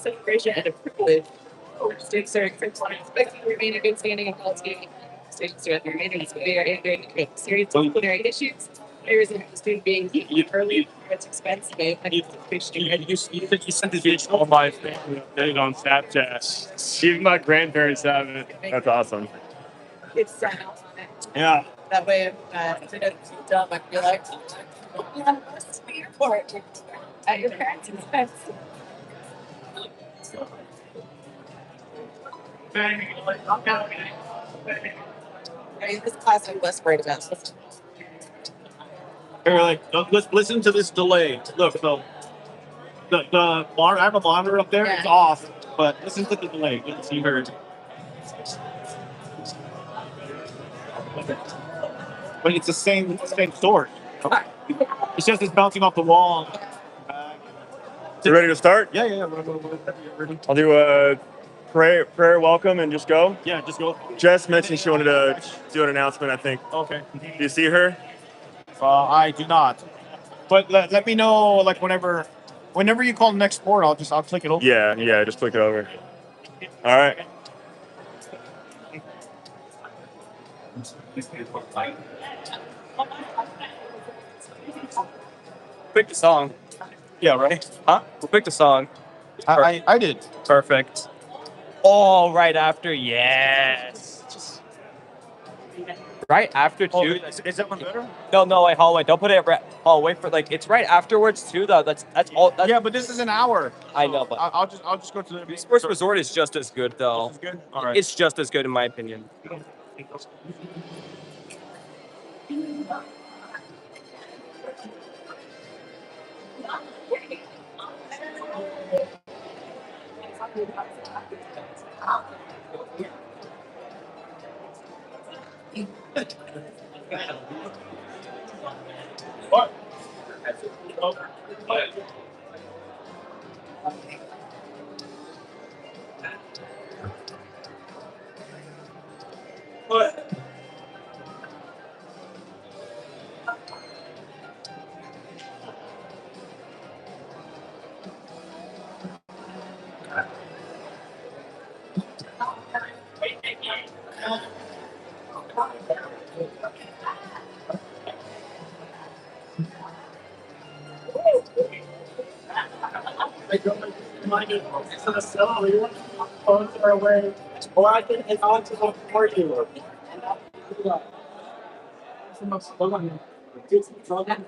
celebration and a privilege. Students are expected to remain in good standing and quality. Students who have remained in severe and serious disciplinary issues. There is a student being early at its expense. You sent the video to all my family update on Snapchat. Even my grandparents have it. That's awesome. It's Yeah. that way if it's dumb, I feel like you have a speed report at your parents' expense. I mean, this class I'm less worried about. Here, let's listen to this delay. Look, so the bar, I have a monitor up there. Yeah. It's off, but listen to the delay. You can see her. But it's the same story. It's just it's bouncing off the wall. You ready to start? Yeah. We're ready. I'll do a prayer welcome and just go. Yeah, just go. Jess mentioned she wanted to do an announcement, I think. Okay. Do you see her? I do not. But let me know like whenever you call the next sport, I'll click it over. Yeah, just click it over. All right. Pick the song. Yeah, right. Huh? We'll pick the song. I did. Perfect. Oh, right after. Yes. Right after Oh, too. is that one better? No, wait, hold on, wait. Don't put it. Wait for it's right afterwards too. Though that's all. That's, Yeah, but this is an hour. I know, but I'll just go to the Sports Resort is just as good though. This is good. All right. It's just as good in my opinion.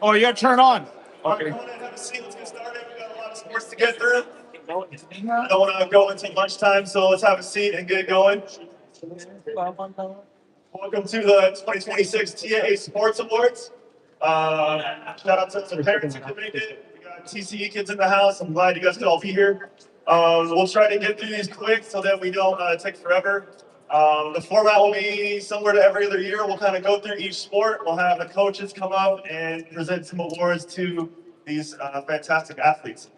Oh, you got to turn on. Okay. Have a seat. Let's get started. We got a lot of sports to get through. I don't want to go into lunchtime, so let's have a seat and get going. Welcome to the 2026 TAA Sports Awards. Shout out to the parents who could make it. We got TCE kids in the house. I'm glad you guys could all be here. We'll try to get through these quick so that we don't take forever. The format will be similar to every other year. We'll kind of go through each sport. We'll have the coaches come up and present some awards to these fantastic athletes.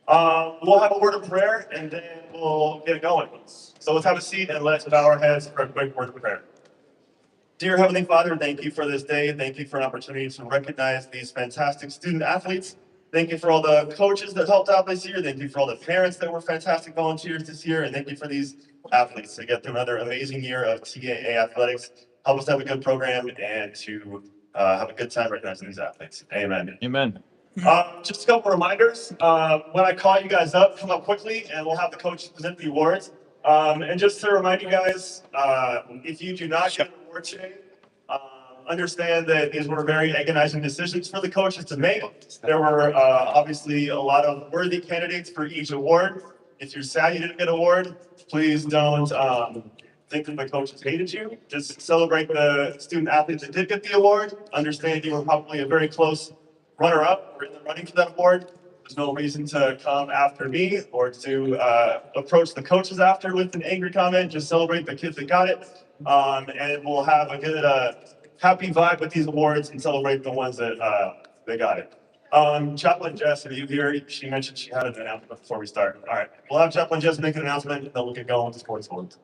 We'll have a word of prayer and then we'll get going. So let's have a seat and let's bow our heads for a quick word of prayer. Dear Heavenly Father, thank you for this day. Thank you for an opportunity to recognize these fantastic student athletes. Thank you for all the coaches that helped out this year. Thank you for all the parents that were fantastic volunteers this year. And thank you for these athletes to get through another amazing year of TAA athletics. Help us have a good program and to have a good time recognizing these athletes. Amen. Amen. Just a couple reminders. When I call you guys up, come up quickly and we'll have the coaches present the awards. And just to remind you guys, if you do not get an award today, understand that these were very agonizing decisions for the coaches to make. There were obviously a lot of worthy candidates for each award. If you're sad you didn't get an award, please don't think that the coaches hated you. Just celebrate the student athletes that did get the award. Understand you were probably a very close runner-up or in the running for that award. There's no reason to come after me or to approach the coaches after with an angry comment. Just celebrate the kids that got it. And we'll have a good happy vibe with these awards and celebrate the ones that they got it. Chaplain Jess, are you here? She mentioned she had an announcement before we start. All right, we'll have Chaplain Jess make an announcement and then we'll get going with the sports awards.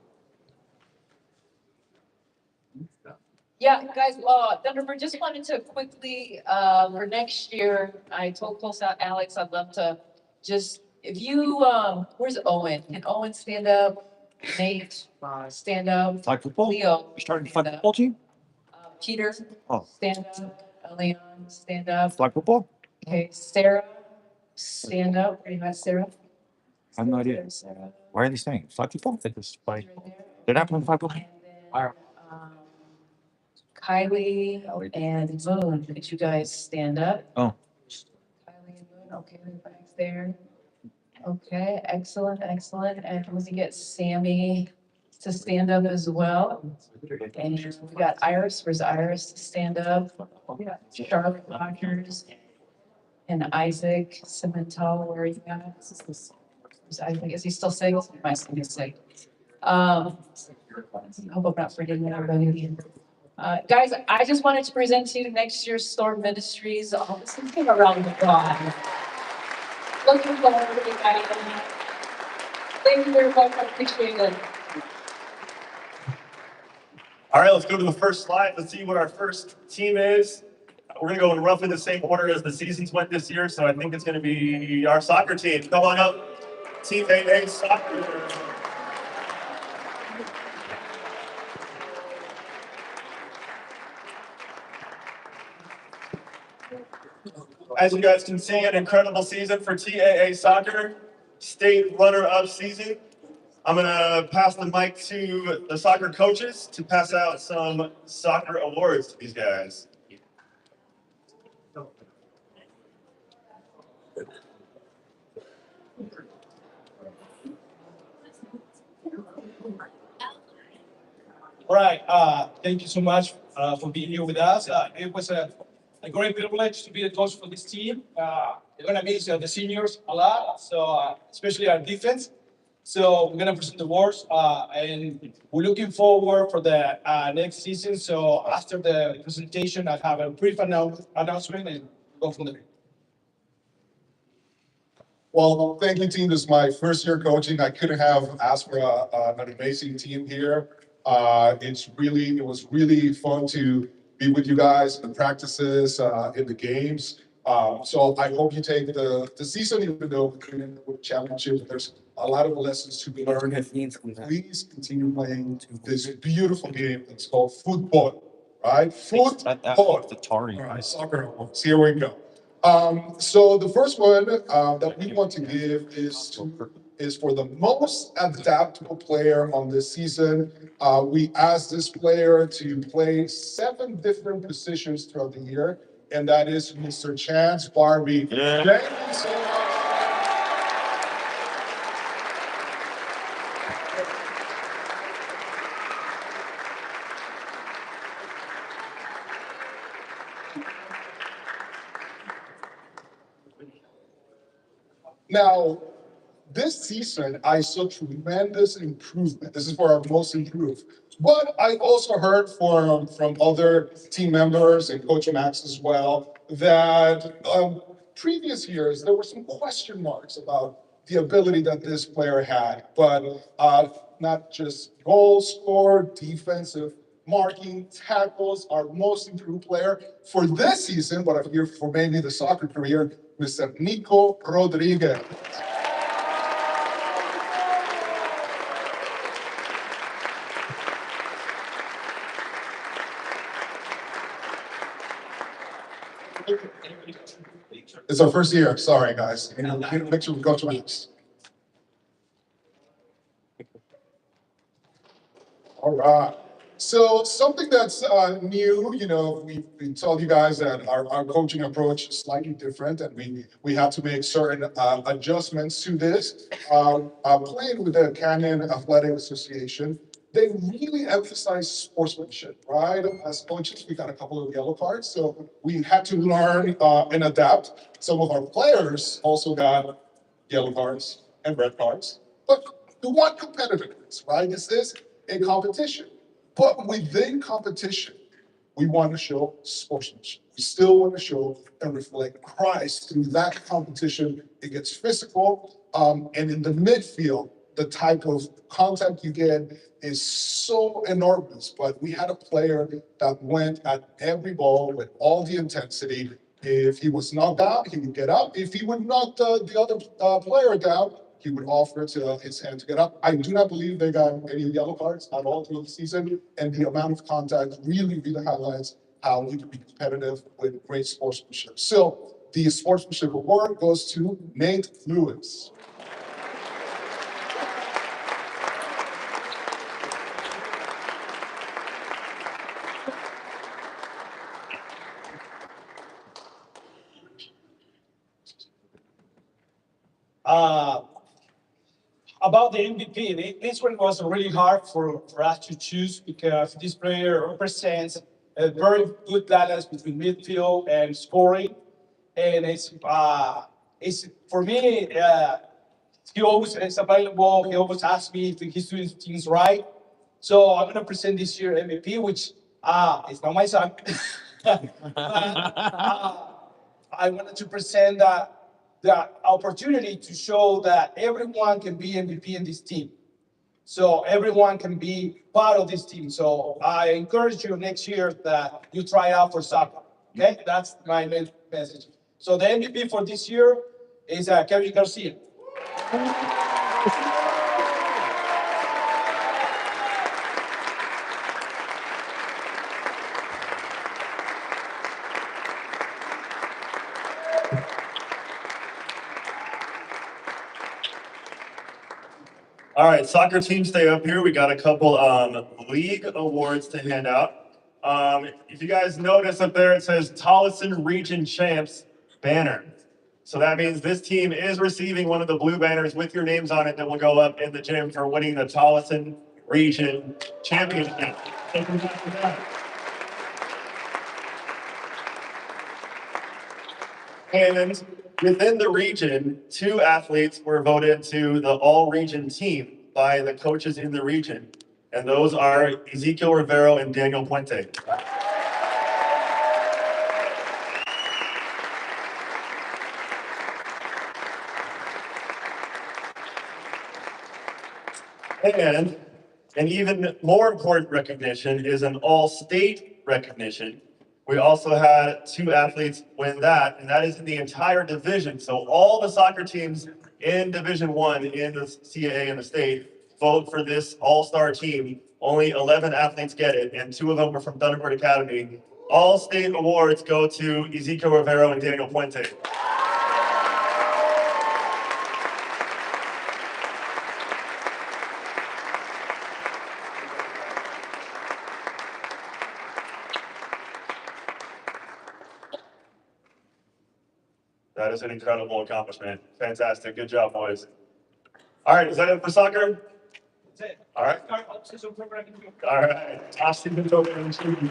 Yeah, guys, Denver, just wanted to quickly, for next year, I told Alex I'd love to just If you, where's Owen? Can Owen stand up? Nate, stand up. Flag football? Leo. You starting the stand flag up. football team? Peter, Oh. stand up. Leon, stand up. Flag football? Okay, Sarah, stand up. Are you at Sarah? I have no idea. Sarah. Why are they saying flag football? They just Right play. there. They're not playing flag football. And then, Kylie and Moon, could you guys stand up? Oh. Kylie and Moon, okay, the flags there. Okay, excellent, excellent. And we get Sammy to stand up as well. And we got Iris, where's Iris to stand up? We got Charlotte Rogers and Isaac Cimental, where are you at? Is Isaac, is he still sick? He might still be sick. I hope I'm not forgetting everybody. Guys, I just wanted to present to you next year's Storm Ministries. Something around the God. Looking forward to you guys. Thank you very much. I appreciate it. All right, let's go to the first slide. Let's see what our first team is. We're gonna go in roughly the same order as the seasons went this year, so I think it's gonna be our soccer team. Come on up, Team AA Soccer. As you guys can see, an incredible season for TAA Soccer, state runner-up season. I'm gonna pass the mic to the soccer coaches to pass out some soccer awards to these guys. All right. Thank you so much for being here with us. It was a great privilege to be the coach for this team. We're gonna miss the seniors a lot, so especially our defense. So we're gonna present the awards, and we're looking forward for the next season. So after the presentation, I have a brief announcement and go from there. Well, thank you, team. This is my first year coaching. I couldn't have asked for an amazing team here. It was really fun to be with you guys in the practices, in the games. So I hope you take the season, even though we couldn't win championships. There's a lot of lessons to be learned. Please continue playing this beautiful game. It's called football, right? Football. All right, soccer. Here we go. So the first one that we want to give is for the most adaptable player on this season. We asked this player to play 7 different positions throughout the year, and that is Mr. Chance Barbie. Yeah. Thank you so much. Now, this season, I saw tremendous improvement. This is for our most improved. But I also heard from other team members and Coach Max as well that previous years there were some question marks about the ability that this player had. But not just goals scored, defensive marking, tackles, our most improved player for this season, but I'm here for mainly the soccer career, Mr. Nico Rodriguez. It's our first year. Sorry, guys. Make sure we go to next. All right. So something that's new, we told you guys that our coaching approach is slightly different, and we have to make certain adjustments to this. Playing with the Canyon Athletic Association, they really emphasize sportsmanship, right? As coaches, we got a couple of yellow cards, so we had to learn and adapt. Some of our players also got yellow cards and red cards, but we want competitiveness, right? This is a competition. But within competition, we want to show sportsmanship. We still want to show and reflect Christ through that competition. It gets physical. And in the midfield, the type of contact you get is so enormous. But we had a player that went at every ball with all the intensity. If he was knocked out, he would get up. If he would knock the other player down, he would offer to his hand to get up. I do not believe they got any yellow cards at all through the season, and the amount of contact really, really highlights how you can be competitive with great sportsmanship. So the sportsmanship award goes to Nate Lewis. Uh, about the MVP, this one was really hard for us to choose because this player represents a very good balance between midfield and scoring. And it's for me, he always is available. He always asks me if he's doing things right. So I'm gonna present this year MVP, which it's not my son. I wanted to present the opportunity to show that everyone can be MVP in this team. So everyone can be part of this team. So I encourage you next year that you try out for soccer. Okay, that's my main message. So the MVP for this year is Kevin Garcia. All right, soccer team, stay up here. We got a couple league awards to hand out. If you guys notice up there, it says Tolleson Region Champs banner. So that means this team is receiving one of the blue banners with your names on it that will go up in the gym for winning the Tolleson Region Championship. And within the region, 2 athletes were voted to the all-region team by the coaches in the region. And those are Ezekiel Rivero and Daniel Puente. And an even more important recognition is an all-state recognition. We also had 2 athletes win that, and that is in the entire division. So all the soccer teams in Division One in the CAA in the state vote for this all-star team. Only 11 athletes get it, and 2 of them were from Thunderbird Academy. All state awards go to Ezekiel Rivero and Daniel Puente. That is an incredible accomplishment. Fantastic. Good job, boys. All right, is that it for soccer? That's it. All right. Start off-season programming. All right. Austin been over and shooting.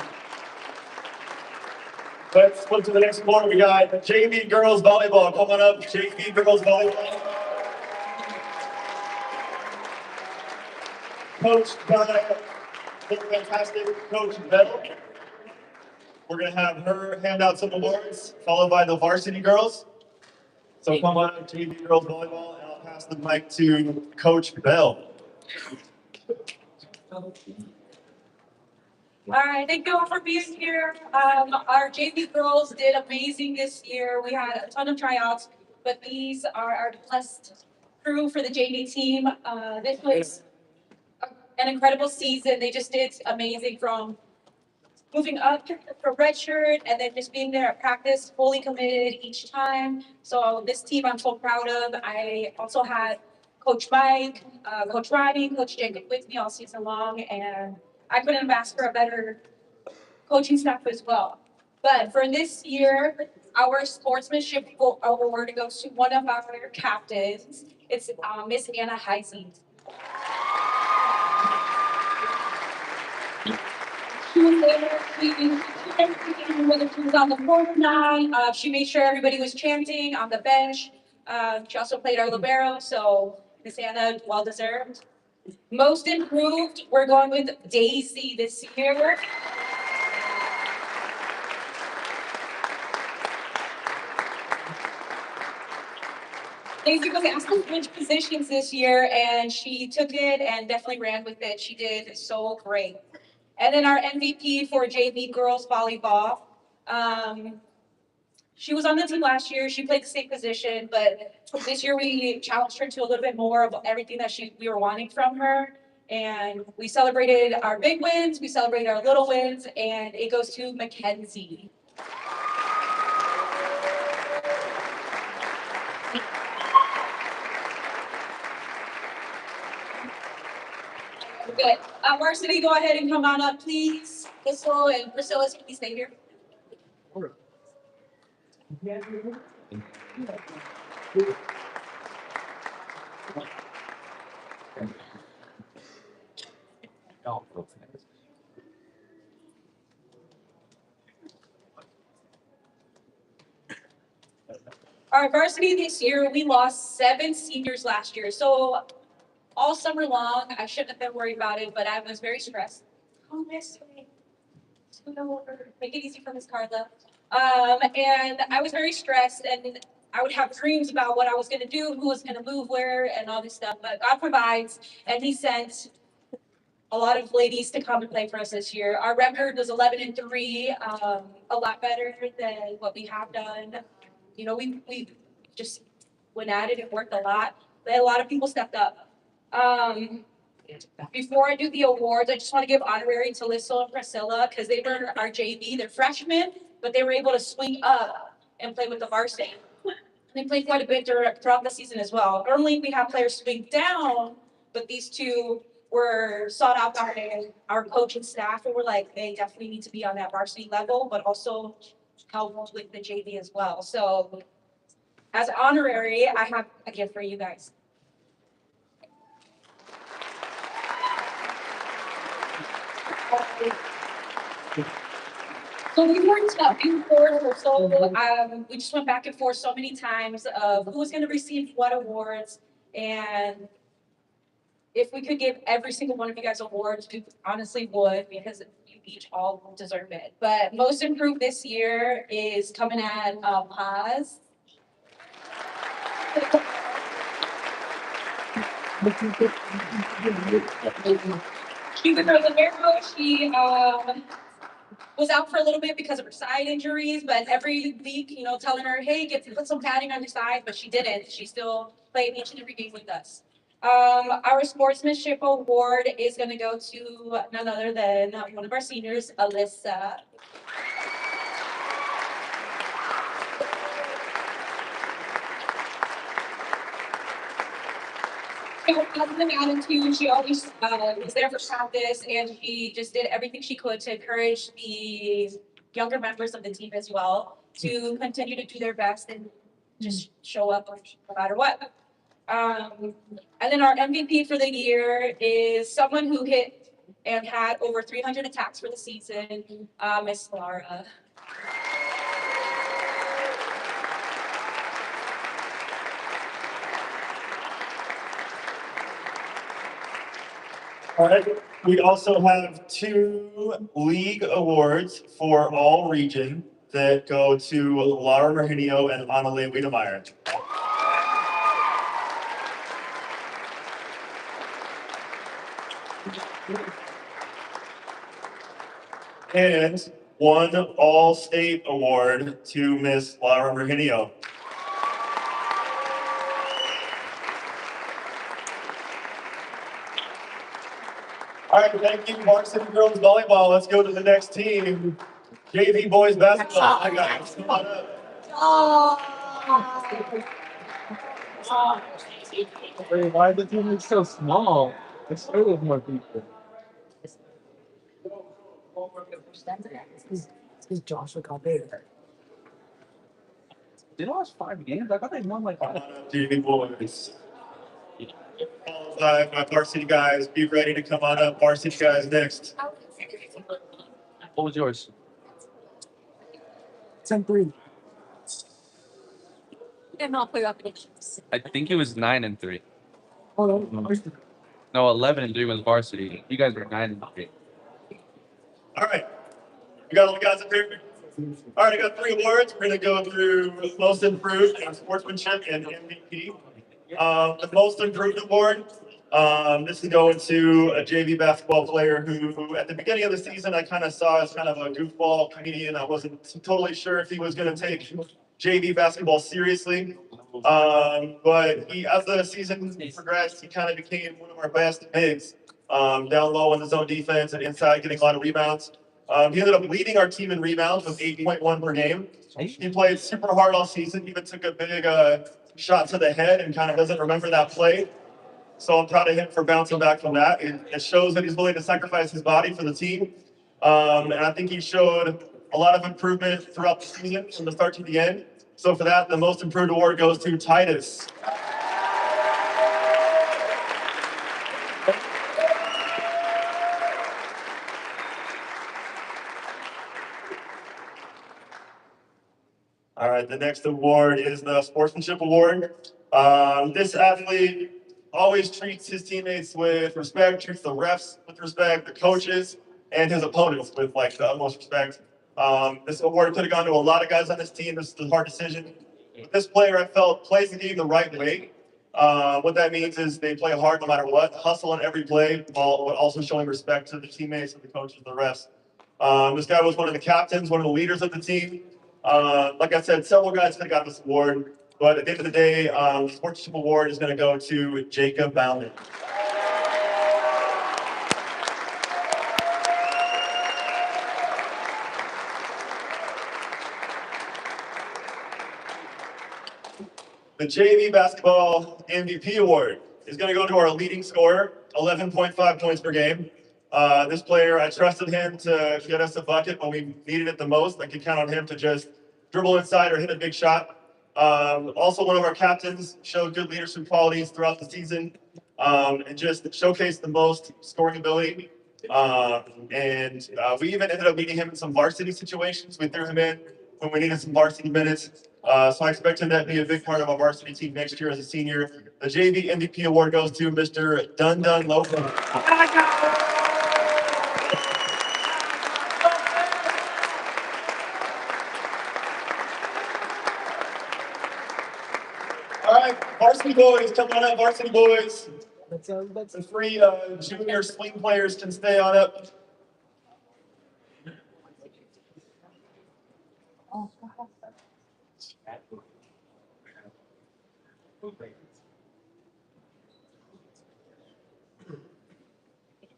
Let's flip to the next sport. We got JV girls volleyball. Come on up, JV girls volleyball. Coached by the fantastic Coach Bell. We're gonna have her hand out some awards, followed by the varsity girls. So come on up, JV girls volleyball, and I'll pass the mic to Coach Bell. All right, thank you all for being here. Our JV girls did amazing this year. We had a ton of tryouts, but these are our blessed crew for the JV team. This was an incredible season. They just did amazing from moving up from redshirt and then just being there at practice, fully committed each time. So this team I'm so proud of. I also had Coach Mike, Coach Ronnie, Coach Jacob with me all season long, and I couldn't have asked for a better coaching staff as well. But for this year, our sportsmanship award goes to one of our captains. It's Miss Anna Heisey. She was there. Whether she was on the court or not, she made sure everybody was chanting on the bench. She also played our libero, so Miss Anna, well deserved. Most improved, we're going with Daisy this year. Daisy was asked to switch positions this year, and she took it and definitely ran with it. She did so great. And then our MVP for JV girls volleyball, she was on the team last year. She played the same position, but this year we challenged her to a little bit more of everything that we were wanting from her. And we celebrated our big wins, we celebrated our little wins, and it goes to Mackenzie. Good. Varsity, go ahead and come on up, please. Crystal and Priscilla, can you stay here? Our varsity this year, we lost 7 seniors last year. So all summer long, I shouldn't have been worried about it, but I was very stressed. Oh, miss me. Make it easy for Miss Carla. And I was very stressed, and I would have dreams about what I was going to do, who was going to move where, and all this stuff. But God provides, and He sent a lot of ladies to come and play for us this year. Our record was 11-3, a lot better than what we have done. You know, we just went at it and worked a lot. But a lot of people stepped up. Before I do the awards, I just want to give honorary to Lissel and Priscilla because they were our JV. They're freshmen, but they were able to swing up and play with the varsity. They played quite a bit throughout the season as well. Normally we have players swing down, but these two were sought out by our coaching staff, and we're like, they definitely need to be on that varsity level, but also help with the JV as well. So as honorary, I have a gift for you guys. So we weren't talking for so we just went back and forth so many times of who was going to receive what awards, and if we could give every single one of you guys awards, we honestly would, because you each all deserve it. But most improved this year is coming at Paz. She's a Rosemero. She was out for a little bit because of her side injuries, but every week, you know, telling her, hey, put some padding on your side, but she didn't. She still played each and every game with us. Our sportsmanship award is going to go to none other than one of our seniors, Alyssa. She had a positive attitude. She always was there for practice, and she just did everything she could to encourage the younger members of the team as well to continue to do their best and just show up no matter what. And then our MVP for the year is someone who hit and had over 300 attacks for the season, Miss Laura. All right. We also have 2 league awards for all region that go to Laura Virginio and Annalee Wiedemeyer. And 1 all-state award to Miss Laura Virginio. All right, thank you, Varsity Girls Volleyball. Let's go to the next team. JV Boys Basketball. I got it. Come on up. Wait, why the team is so small? It's full of more people. Because Joshua got bigger. They lost 5 games. I thought they won like 5. JV Boys. My varsity guys, be ready to come on up. Varsity guys next. What was yours? 10-3. And not play up against. I think it was 9-3. Oh, no. No, 11-3 was varsity. You guys were 9-3. All right. We got all the guys up here. All right, I got 3 awards. We're going to go through most improved and sportsmanship and MVP. The most improved award, this is going to a JV basketball player who at the beginning of the season, I kind of saw as kind of a goofball comedian. I wasn't totally sure if he was going to take JV basketball seriously. But as the season progressed, he kind of became one of our best bigs. Down low in the zone defense and inside, getting a lot of rebounds. He ended up leading our team in rebounds with 8.1 per game. He played super hard all season. Even took a big shot to the head and kind of doesn't remember that play. So I'm proud of him for bouncing back from that. It shows that he's willing to sacrifice his body for the team. And I think he showed a lot of improvement throughout the season from the start to the end. So for that, the most improved award goes to Titus. All right, the next award is the Sportsmanship Award. This athlete always treats his teammates with respect, treats the refs with respect, the coaches, and his opponents with like the utmost respect. This award could have gone to a lot of guys on this team. This is a hard decision. But this player, I felt, plays the game the right way. What that means is they play hard no matter what, hustle on every play, while also showing respect to the teammates and the coaches, the refs. This guy was one of the captains, one of the leaders of the team. Like I said, several guys could have got this award, but at the end of the day, the Sportsmanship Award is going to go to Jacob Bauman. The JV Basketball MVP Award is going to go to our leading scorer, 11.5 points per game. This player, I trusted him to get us a bucket when we needed it the most. I could count on him to just dribble inside or hit a big shot. Also, one of our captains showed good leadership qualities throughout the season and just showcased the most scoring ability. We even ended up meeting him in some varsity situations. We threw him in when we needed some varsity minutes. So I expect him to be a big part of our varsity team next year as a senior. The JV MVP award goes to Mr. Dun Dun Loco. All right, varsity boys, come on up, varsity boys. The three junior swing players can stay on up.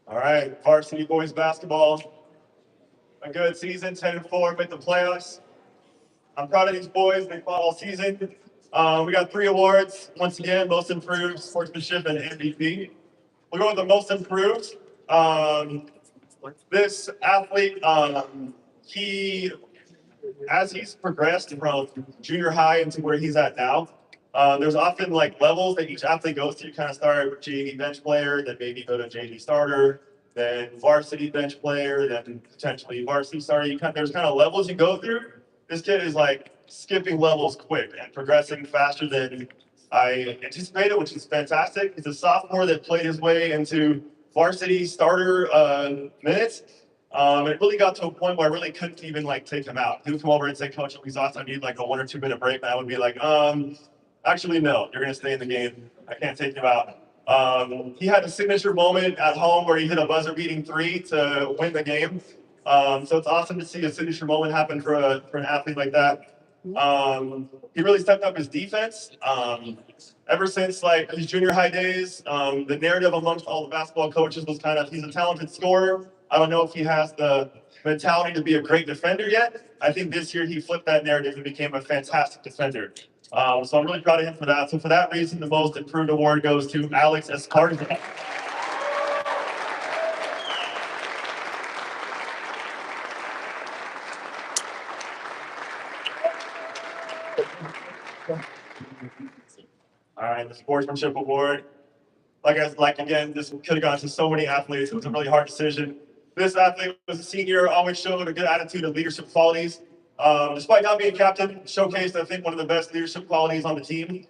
All right, varsity boys basketball. A good season, 10-4, made the playoffs. I'm proud of these boys. They fought all season. We got 3 awards. Once again, most improved, sportsmanship, and MVP. We'll go with the most improved. This athlete, as he's progressed from junior high into where he's at now, there's often like levels that each athlete goes to. You kind of start with JV bench player, then maybe go to JV starter, then varsity bench player, then potentially varsity starter. There's kind of levels you go through. This kid is like skipping levels quick and progressing faster than I anticipated, which is fantastic. He's a sophomore that played his way into varsity starter minutes. It really got to a point where I really couldn't even like take him out. He would come over and say, "Coach, I'm exhausted. I need like a 1 or 2 minute break." And I would be like, actually, no, you're gonna stay in the game. I can't take you out. He had a signature moment at home where he hit a buzzer beating 3 to win the game. So it's awesome to see a signature moment happen for an athlete like that. He really stepped up his defense. Ever since like his junior high days, the narrative amongst all the basketball coaches was kind of he's a talented scorer. I don't know if he has the mentality to be a great defender yet. I think this year he flipped that narrative and became a fantastic defender. So I'm really proud of him for that. So for that reason, the most improved award goes to Alex Escarza. All right, the Sportsmanship Award. Again, this could have gone to so many athletes. It was a really hard decision. This athlete was a senior, always showed a good attitude and leadership qualities. Despite not being captain, showcased, I think, one of the best leadership qualities on the team.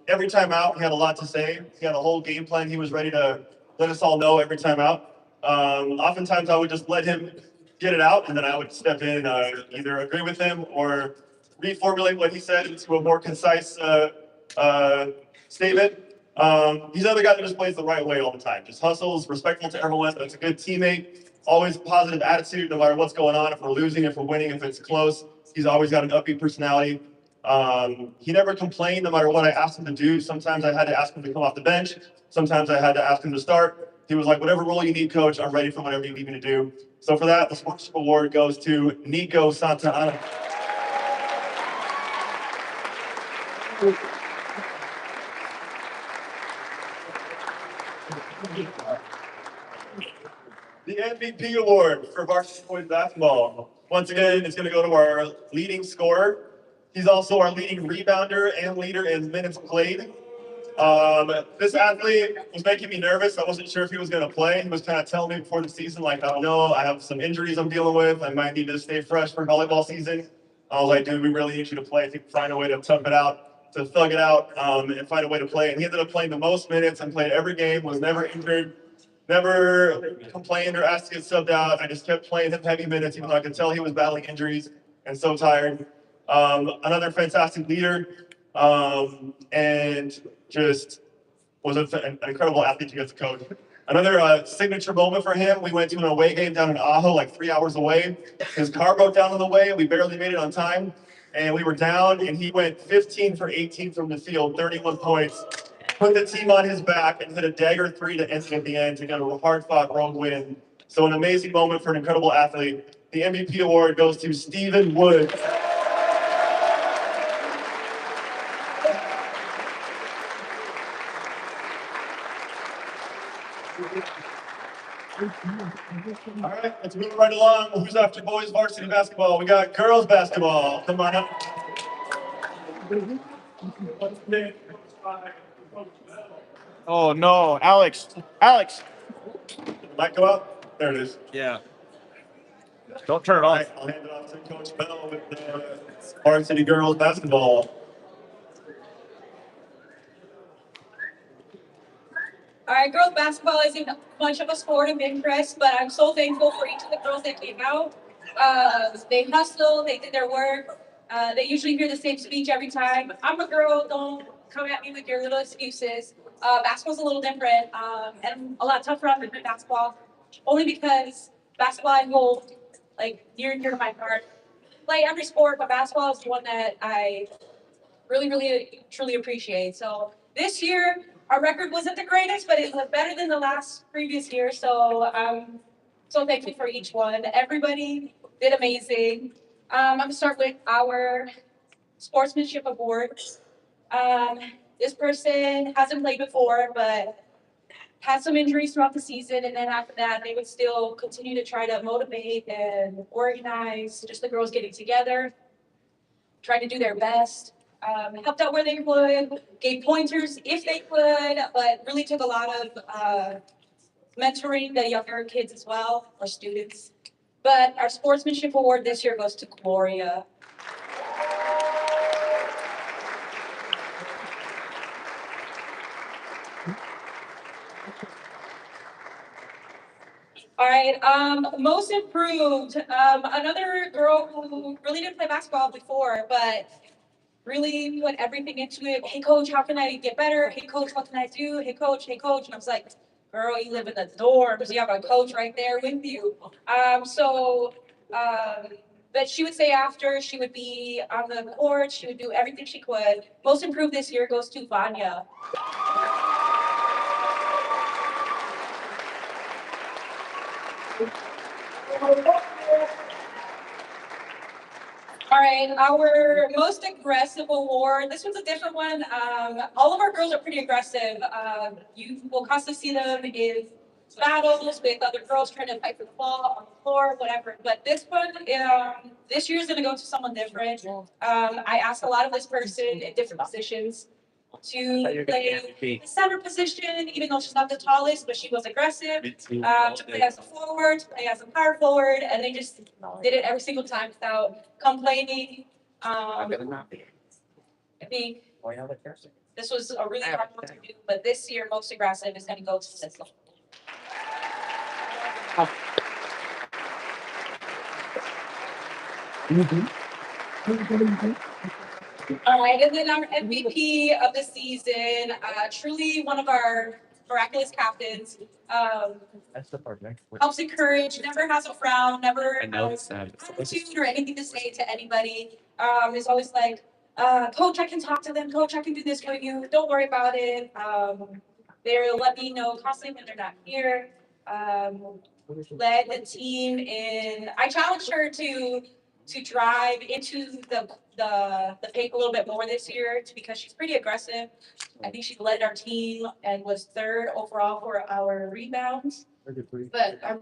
Every time out, he had a lot to say. He had a whole game plan. He was ready to let us all know every time out. Oftentimes, I would just let him get it out, and then I would step in, either agree with him or reformulate what he said into a more concise statement. He's another guy that just plays the right way all the time. Just hustles, respectful to everyone. That's a good teammate. Always positive attitude no matter what's going on. If we're losing, if we're winning, if it's close. He's always got an upbeat personality. He never complained no matter what I asked him to do. Sometimes I had to ask him to come off the bench. Sometimes I had to ask him to start. He was like, whatever role you need, coach, I'm ready for whatever you need me to do. So for that, the Sportsmanship Award goes to Nico Santa Ana. The MVP award for varsity boys basketball. Once again, it's going to go to our leading scorer. He's also our leading rebounder and leader in minutes played. This athlete was making me nervous. I wasn't sure if he was going to play. He was kind of telling me before the season, like, I don't know, I have some injuries I'm dealing with. I might need to stay fresh for volleyball season. I was like, dude, we really need you to play. I think find a way to tough it out, to thug it out, and find a way to play. And he ended up playing the most minutes and played every game, was never injured. Never complained or asked to get subbed out. I just kept playing him heavy minutes, even though I could tell he was battling injuries and so tired. Another fantastic leader, and just was an incredible athlete to get to coach. Another signature moment for him, we went to an away game down in Ajo, like 3 hours away. His car broke down on the way. We barely made it on time. And we were down, and he went 15 for 18 from the field, 31 points. Put the team on his back and hit a dagger three to end it at the end to get a hard-fought road win. So an amazing moment for an incredible athlete. The MVP award goes to Stephen Woods. All right, let's move right along. Who's after boys varsity basketball? We got girls basketball. Come on up. Oh no, Alex. Alex. Mic go up. There it is. Yeah. Don't turn it All off. right, I'll hand it off to Coach Bell with the varsity girls basketball. All right, girls basketball isn't much of a sport of interest, but I'm so thankful for each of the girls that came out. They hustled, they did their work. They usually hear the same speech every time. I'm a girl, don't come at me with your little excuses. Basketball's a little different and a lot tougher on the basketball, only because basketball I hold like near and dear to my heart. Play every sport, but basketball is the one that I really, truly appreciate. So this year, our record wasn't the greatest, but it was better than the last previous year. So I'm so thankful for each one. Everybody did amazing. I'm gonna start with our sportsmanship award. This person hasn't played before, but had some injuries throughout the season, and then after that, they would still continue to try to motivate and organize just the girls getting together, trying to do their best. Helped out where they could, gave pointers if they could, but really took a lot of mentoring the younger kids as well, or students. But our sportsmanship award this year goes to Gloria. All right, most improved. Another girl who really didn't play basketball before, but really put everything into it. Hey, coach, how can I get better? Hey, coach, what can I do? Hey, coach, hey, coach. And I was like, girl, you live in the dorms. You have a coach right there with you. But she would say after she would be on the court, she would do everything she could. Most improved this year goes to Vanya. All right, our most aggressive award. This one's a different one. All of our girls are pretty aggressive. You will constantly see them in battles with other girls trying to fight for the ball on the floor, whatever. But this one, this year is going to go to someone different. I asked a lot of this person in different positions to play the center position, even though she's not the tallest, but she was aggressive. To play as a forward, to play as a power forward, and they just did it every single time without complaining. I think this was a really hard one to do, but this year, most aggressive is going to go to Sisla. All right, and then our MVP of the season, truly one of our miraculous captains. That's the part, right? Helps encourage, never has a frown, never I know has it's sad. attitude or anything to say to anybody. Is always like, Coach, I can talk to them. Coach, I can do this for you. Don't worry about it. They'll let me know constantly when they're not here. Led the team in. I challenged her to drive into the paint a little bit more this year because she's pretty aggressive. I think she led our team and was third overall for our rebounds. But our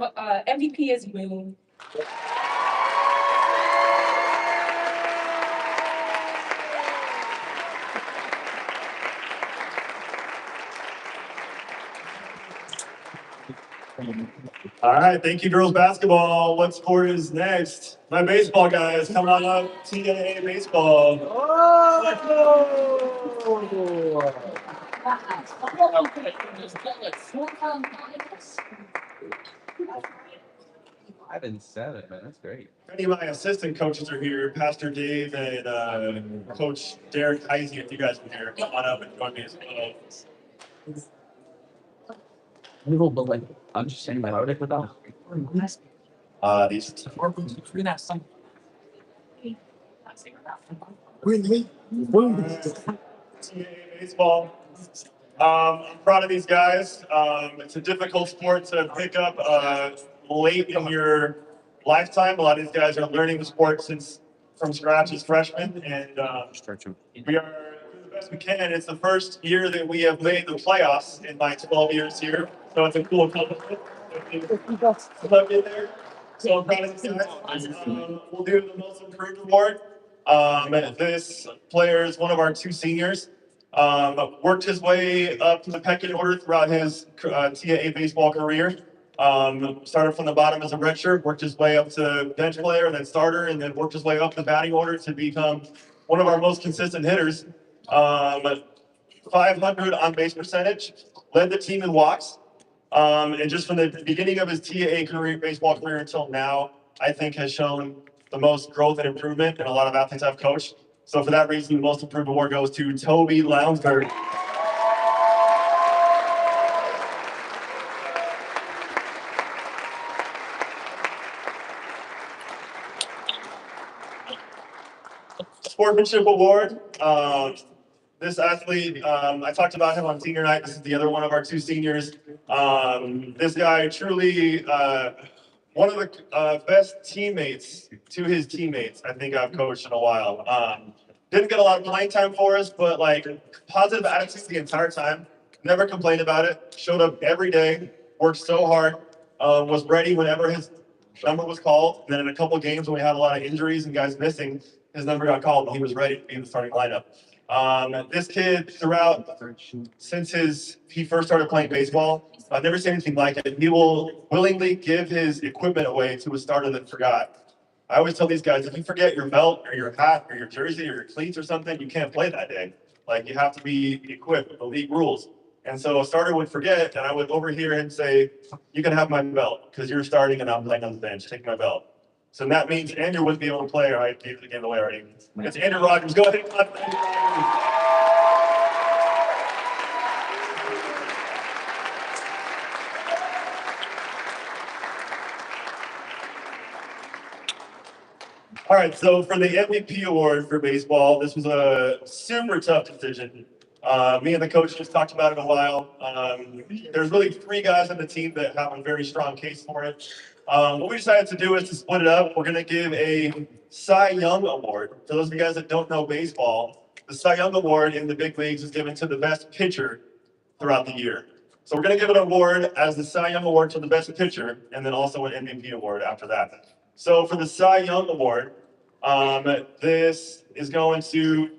MVP is Moon. All right, thank you, girls basketball. What sport is next? My baseball guys, come on up. TAA baseball. I haven't said it, man. That's great. Any of my assistant coaches are here, Pastor Dave and Coach Derek Heisey. If you guys are here, come on up and join me as well. I'm just saying my heart without. These TAA baseball. I'm proud of these guys. It's a difficult sport to pick up late in your lifetime. A lot of these guys are learning the sport since from scratch as freshmen, and we are doing the best we can. It's the first year that we have made the playoffs in my 12 years here, so it's a cool accomplishment. Love being there. So I'm proud of these guys. We'll do the most improved award. This player is one of our two seniors. Worked his way up to the pecking order throughout his TAA baseball career. Started from the bottom as a redshirt, worked his way up to bench player, then starter, and then worked his way up the batting order to become one of our most consistent hitters. 500 on base percentage, led the team in walks. And just from the beginning of his TAA career, baseball career until now, I think has shown the most growth and improvement in a lot of athletes I've coached. So for that reason, the most improved award goes to Toby Lounsberg. Sportsmanship award. This athlete, I talked about him on senior night. This is the other one of our two seniors. This guy truly one of the best teammates to his teammates I think I've coached in a while. Didn't get a lot of playing time for us, but like positive attitude the entire time. Never complained about it. Showed up every day. Worked so hard. Was ready whenever his number was called. And then in a couple games when we had a lot of injuries and guys missing, his number got called and he was ready to be in the starting lineup. This kid throughout since he first started playing baseball, I've never seen anything like it. He will willingly give his equipment away to a starter that forgot. I always tell these guys, if you forget your belt or your hat or your jersey or your cleats or something, you can't play that day. Like you have to be equipped with the league rules. And so a starter would forget, and I would overhear him say, "You can have my belt because you're starting and I'm playing on the bench. Take my belt." So that means Andrew wouldn't be able to play, or I gave the game away already. It's Andrew Rogers. Go ahead and clap for Andrew Rogers. All right, so for the MVP award for baseball, this was a super tough decision. Me and the coach just talked about it a while. There's really three guys on the team that have a very strong case for it. What we decided to do is to split it up. We're going to give a Cy Young Award. For those of you guys that don't know baseball, the Cy Young Award in the big leagues is given to the best pitcher throughout the year. So we're going to give an award as the Cy Young Award to the best pitcher, and then also an MVP award after that. So for the Cy Young Award, this is going to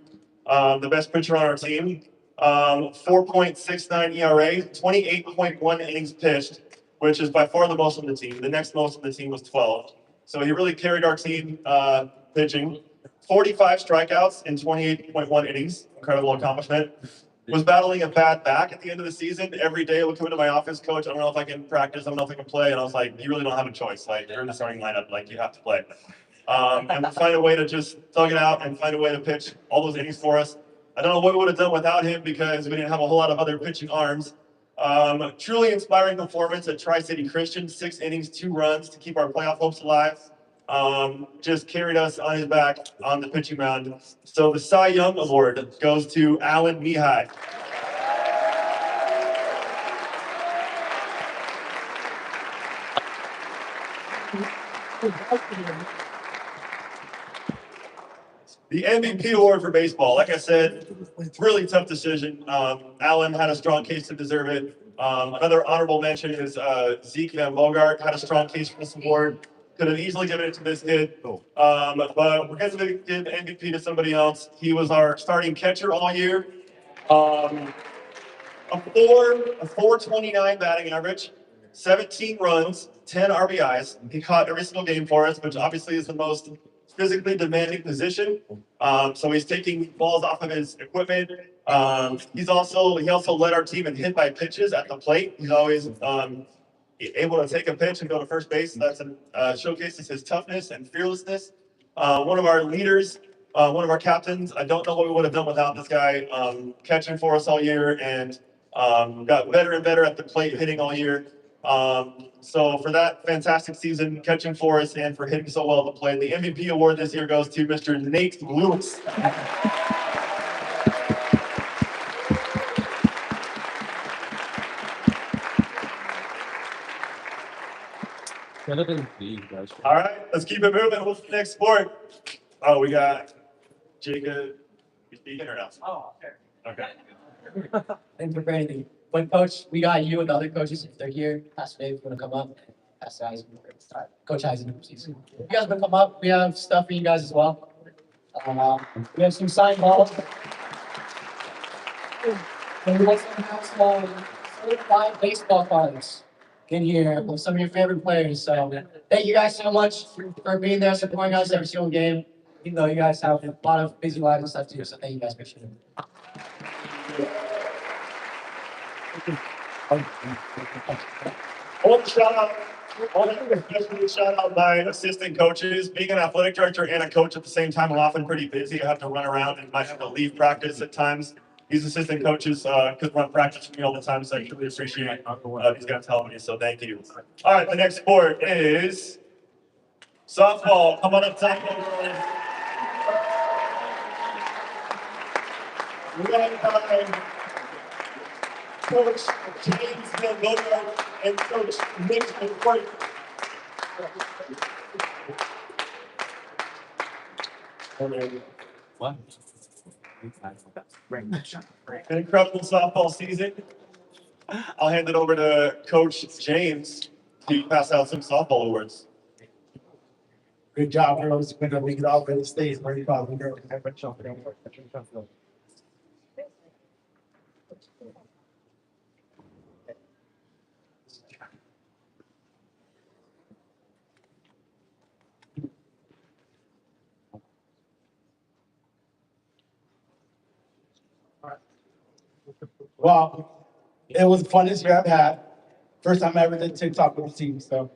the best pitcher on our team. 4.69 ERA, 28.1 innings pitched, which is by far the most on the team. The next most on the team was 12. So he really carried our team pitching. 45 strikeouts in 28.1 innings, incredible accomplishment. Was battling a bad back at the end of the season. Every day I would come into my office, coach, I don't know if I can practice, I don't know if I can play. And I was like, you really don't have a choice. Like, you're in the starting lineup, like, you have to play. And find a way to just thug it out and find a way to pitch all those innings for us. I don't know what we would have done without him because we didn't have a whole lot of other pitching arms. Truly inspiring performance at Tri-City Christian, 6 innings, 2 runs to keep our playoff hopes alive. Just carried us on his back on the pitching mound. So the Cy Young Award goes to Alan Mihai. The MVP award for baseball, like I said, really tough decision. Alan had a strong case to deserve it. Another honorable mention is Zeke Van Bogart had a strong case for this award. Could have easily given it to this kid, but we're going to give MVP to somebody else. He was our starting catcher all year. A 429 batting average, 17 runs, 10 RBIs. He caught every single game for us, which obviously is the most physically demanding position. So he's taking balls off of his equipment. He also led our team in hit by pitches at the plate. He's always able to take a pitch and go to first base. That's showcases his toughness and fearlessness. One of our leaders, one of our captains. I don't know what we would have done without this guy catching for us all year and got better and better at the plate hitting all year. So for that fantastic season catching for us and for hitting so well at the plate, the MVP award this year goes to Mr. Nate Lewis. All right, let's keep it moving. What's the next sport? Oh, we got Jacob. You speaking or not? Oh, okay. Okay. Thanks for anything. But coach, we got you and the other coaches. If they're here, Pastor Dave, want to come up? Pastor Eisen, Coach Eisen, please. You guys want to come up? We have stuff for you guys as well. We have some signed balls. And we also have some certified baseball cards in here with some of your favorite players. So thank you guys so much for being there, supporting us every single game. Even though you guys have a lot of busy lives and stuff too. So thank you guys for sharing. I want to shout out my assistant coaches. Being an athletic director and a coach at the same time, I'm often pretty busy. I have to run around and might have to leave practice at times. These assistant coaches could run practice for me all the time, so I truly appreciate these guys helping me. So thank you. All right, the next sport is softball. Come on up, softball girls. We got Coach James Van Bogart and Coach Nick McCoy. What? An incredible softball season. I'll hand it over to Coach James to pass out some softball awards. Good job, girls. We're gonna leave it all for the stage. Very proud of you, girls. Well, it was the funnest year I've had. First time I ever did TikTok with the team, so.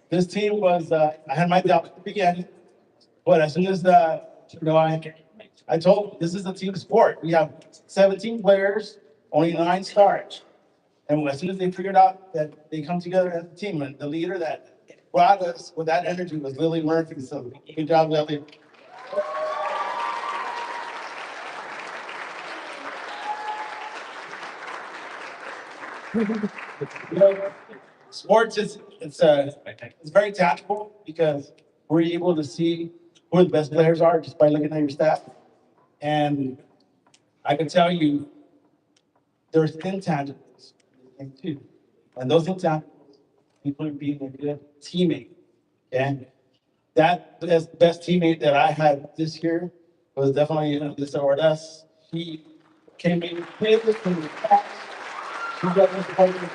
This team was, I had my doubt at the beginning, but as soon as I told this is a team sport. We have 17 players, only 9 stars. And as soon as they figured out that they come together as a team, and the leader that brought us with that energy was Lily Murphy. So good job, Lily. You know, sports is it's very tactical because we're able to see who the best players are just by looking at your stats. And I can tell you, there's intangibles in the game too, and those intangibles include being a good teammate. And that best teammate that I had this year was definitely Lisa Ordaz. She came in fearless from the past. She got this focus.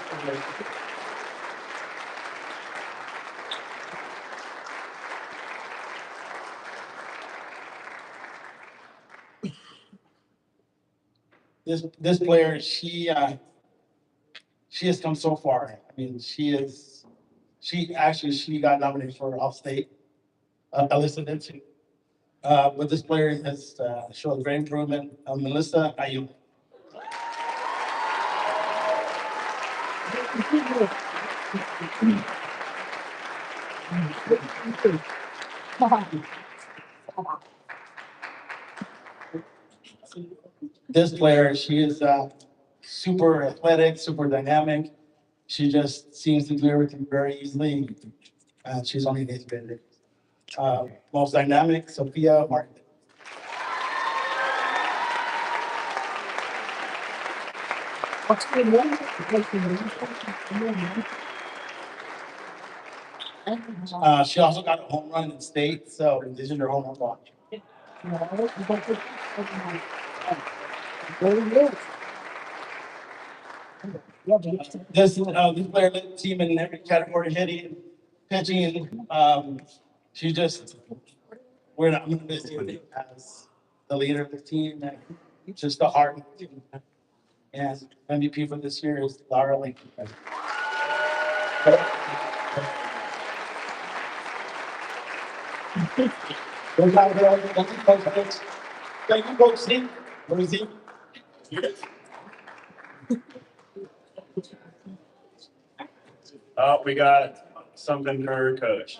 This player, she has come so far. I mean, she got nominated for All-State. Alyssa did too. But this player has shown great improvement. Melissa Ayuk. This player, she is super athletic, super dynamic. She just seems to do everything very easily. She's only an eighth grader. Most dynamic, Sophia Martin. What's the name? She also got a home run in state, so this is her home run watch. This player led the team in every category: hitting, pitching. She just I'm gonna miss you as the leader of the team. And just the heart. And MVP for this year is Lara Lincoln. Thank you, Coach Steve. Where is he? Oh, we got something for Coach.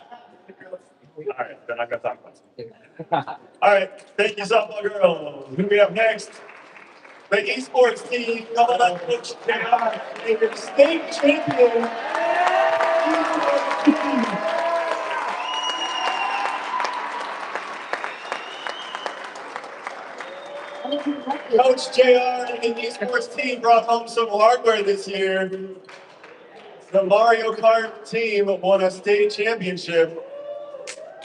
All right, then I got to talk about it. All right, thank you, softball girls. Who do we have next? The esports team coming up, Coach JR, a state champion. Esports team. Coach JR and the esports team brought home some hardware this year. The Mario Kart team won a state championship.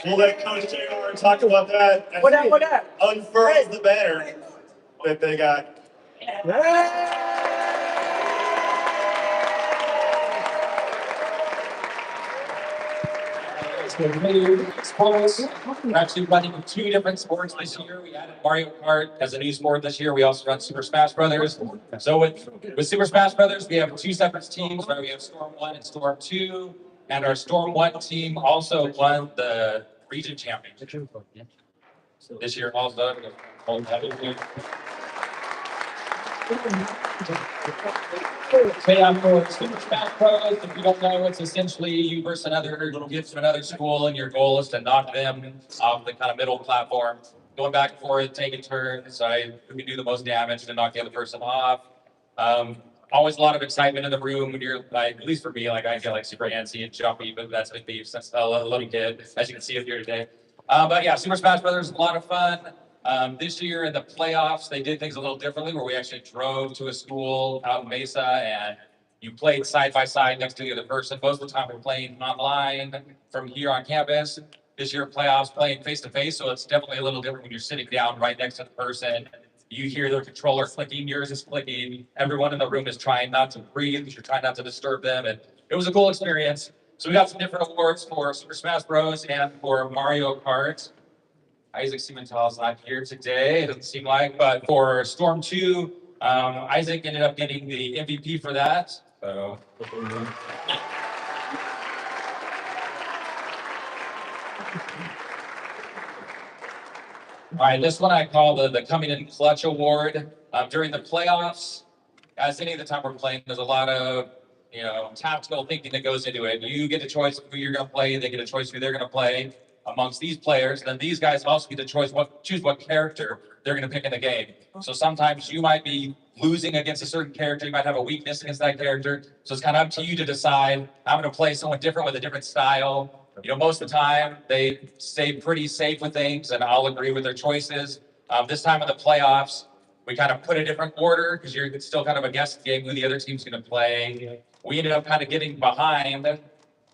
We'll let Coach JR talk about that as he unfurls the banner that they got. Sports. We're actually running two different sports this year. We added Mario Kart as a new sport this year. We also run Super Smash Brothers. So with Super Smash Brothers, we have two separate teams, right? We have Storm 1 and Storm 2. And our Storm 1 team also won the region championship this year also. So yeah, for Super Smash Bros, if you don't know, it's essentially you versus another little kids from another school, and your goal is to knock them off the kind of middle platform, going back and forth, taking turns, who can do the most damage to knock the other person off. Always a lot of excitement in the room when you're like, at least for me, like I get like super antsy and jumpy, but that's been me since a little kid, as you can see up here today. But yeah, Super Smash Brothers is a lot of fun. This year in the playoffs, they did things a little differently where we actually drove to a school out in Mesa and you played side by side next to the other person. Most of the time we're playing online from here on campus. This year playoffs playing face to face, so it's definitely a little different when you're sitting down right next to the person. You hear their controller clicking, yours is clicking. Everyone in the room is trying not to breathe because you're trying not to disturb them. And it was a cool experience. So we got some different awards for Super Smash Bros. And for Mario Kart. Isaac Simental is not here today, it doesn't seem like, but for Storm 2, Isaac ended up getting the MVP for that. So. All right, this one I call the Coming in Clutch Award. During the playoffs, as any of the time we're playing, there's a lot of tactical thinking that goes into it. You get the choice of who you're going to play, they get a choice of who they're going to play amongst these players. Then these guys also get the choice choose what character they're going to pick in the game. So sometimes you might be losing against a certain character, you might have a weakness against that character. So it's kind of up to you to decide, I'm going to play someone different with a different style. Most of the time they stay pretty safe with things, and I'll agree with their choices. This time in the playoffs, we kind of put a different order because you're still kind of a guess game who the other team's going to play. We ended up kind of getting behind.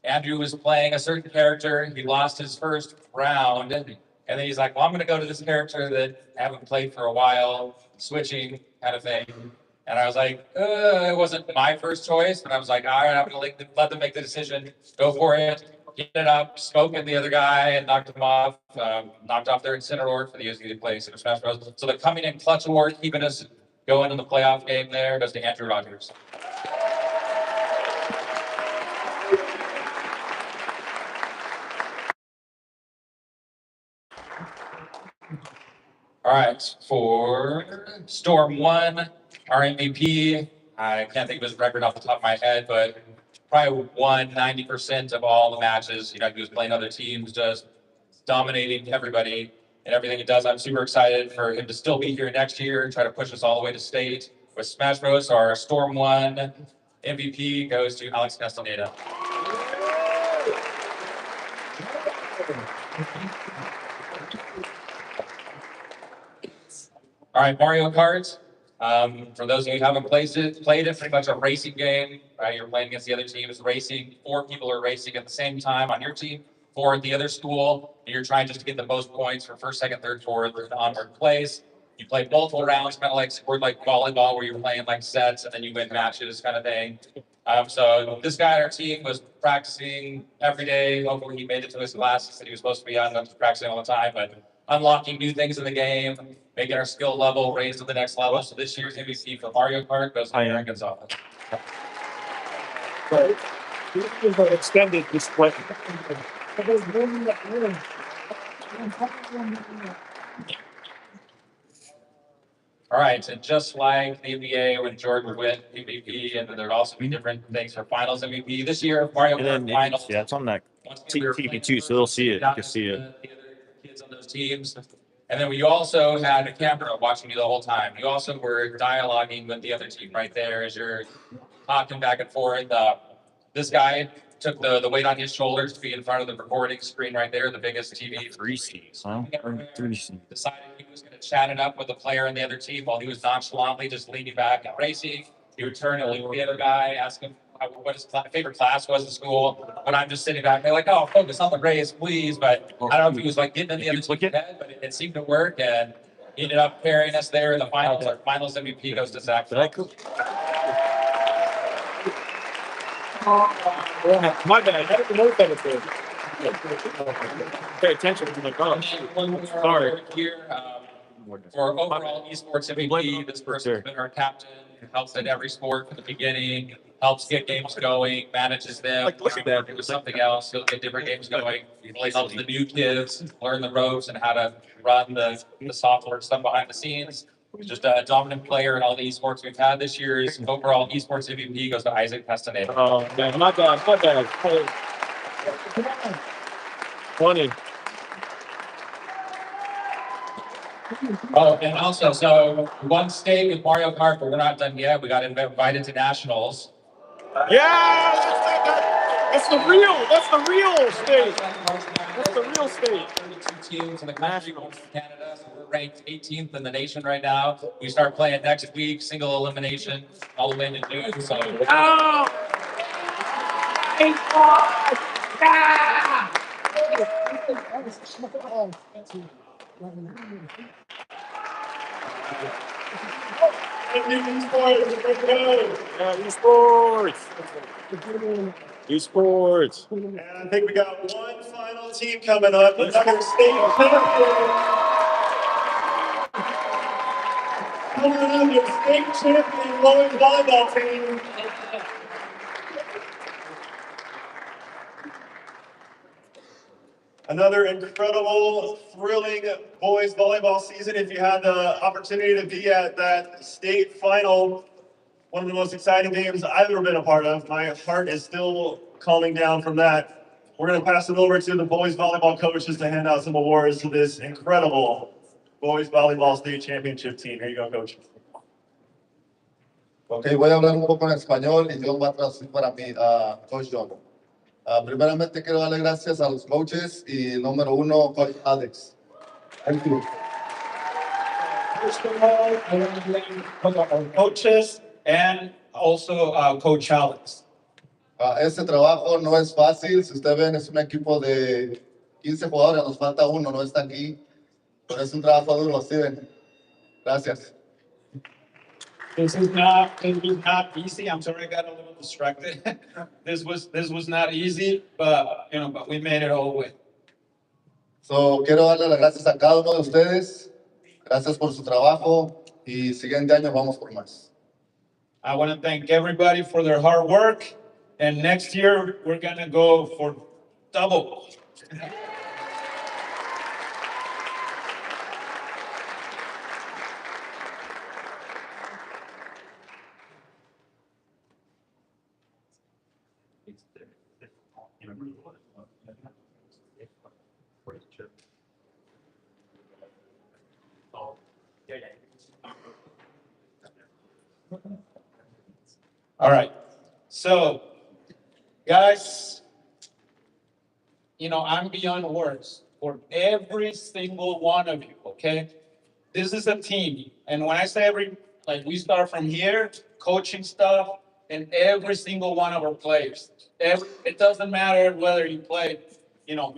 Andrew was playing a certain character. He lost his first round. And then he's like, well, I'm going to go to this character that I haven't played for a while, switching kind of thing. And I was like, it wasn't my first choice. But I was like, all right, I'm going to let them make the decision. Go for it. Get it up, spoke at the other guy and knocked him off, knocked off their Incineroar for the USD to play Super Smash Bros. So the Coming in Clutch Award, keeping us going in the playoff game there, goes to Andrew Rogers. All right, for Storm 1, our MVP, I can't think of his record off the top of my head, but probably won 90% of all the matches. You know, he was playing other teams, just dominating everybody and everything he does. I'm super excited for him to still be here next year and try to push us all the way to state. With Smash Bros, our Storm 1 MVP goes to Alex Castaneda. All right, Mario Kart. For those of you who haven't played it, pretty much a racing game. Right, you're playing against the other team. It's racing. 4 people are racing at the same time on your team, 4 at the other school, and you're trying just to get the most points for first, second, third, fourth, and onward place. You play multiple rounds, kind of like sport like volleyball, where you're playing like sets and then you win matches, kind of thing. So this guy on our team was practicing every day. Hopefully, he made it to his classes that he was supposed to be on. Not just practicing all the time, but unlocking new things in the game, making our skill level raised to the next level. So this year's MVP for Mario Kart goes to Aaron Gonzalez. This is an extended display. All right, and just like the NBA when Jordan went MVP, and then there'd also be different things for Finals MVP. This year, Mario Kart Finals. Yeah, it's on that TV too, so they'll see it. You can see it. The other kids on those teams. And then we also had a camera watching you the whole time. You also were dialoguing with the other team right there as you're talking back and forth. This guy took the weight on his shoulders to be in front of the recording screen right there, the biggest TV. 3Cs, huh? 3Cs. Decided he was going to chat it up with the player on the other team while he was nonchalantly just leaning back and racing. He would turn and look at the other guy, ask him what his favorite class was in school. But I'm just sitting back there like, oh, focus on the race, please. But I don't know if he was like getting in the other team's head, but it seemed to work. And he ended up carrying us there in the finals. Our finals MVP goes to Zach. My bad. I didn't know that it did. Pay attention to the car. Sorry. Here, for overall esports MVP, this person's been our captain, helps in every sport from the beginning, helps get games going, manages them. Look at that. If it was something else, he'll get different games going. He really helps the new kids learn the ropes and how to run the software stuff behind the scenes. He's just a dominant player in all the esports we've had this year's overall esports MVP goes to Isaac Castaneda. Oh, man, my bad. Funny. Oh, and also, so we won state with Mario Kart, but we're not done yet. We got invited to nationals. Yeah, that's the real state. That's the real state. 32 teams in the nationals in Canada, so we're ranked 18th in the nation right now. We start playing next week, single elimination, all the way into June. So. Oh! Esports. And I think we got one final team coming up. Another state champion. Coming up, your state champion boys volleyball team. Another incredible, thrilling boys volleyball season. If you had the opportunity to be at that state final, one of the most exciting games I've ever been a part of. My heart is still calming down from that. We're going to pass it over to the boys volleyball coaches to hand out some awards to this incredible boys volleyball state championship team. Here you go, coach. Ok, voy a hablar un poco en español y John va a traducir para mí, Coach John. Primeramente quiero darle gracias a los coaches y número 1, Coach Alex. Thank you. First of all, I want to thank our coaches and also Coach Alex. Este trabajo no es fácil. Si ustedes ven, es un equipo de 15 jugadores, nos falta uno, no está aquí. Pero es un trabajo duro, Steven. Gracias. This is not easy. I'm sorry I got a little distracted. This was not easy, but we made it all the way. So, quiero darle las gracias a cada uno de ustedes. Gracias por su trabajo y siguiente año vamos por más. I want to thank everybody for their hard work, and next year we're gonna go for double. All right. So, guys, I'm beyond words for every single one of you, okay? This is a team. And when I say we start from here, coaching stuff, and every single one of our players. It doesn't matter whether you play,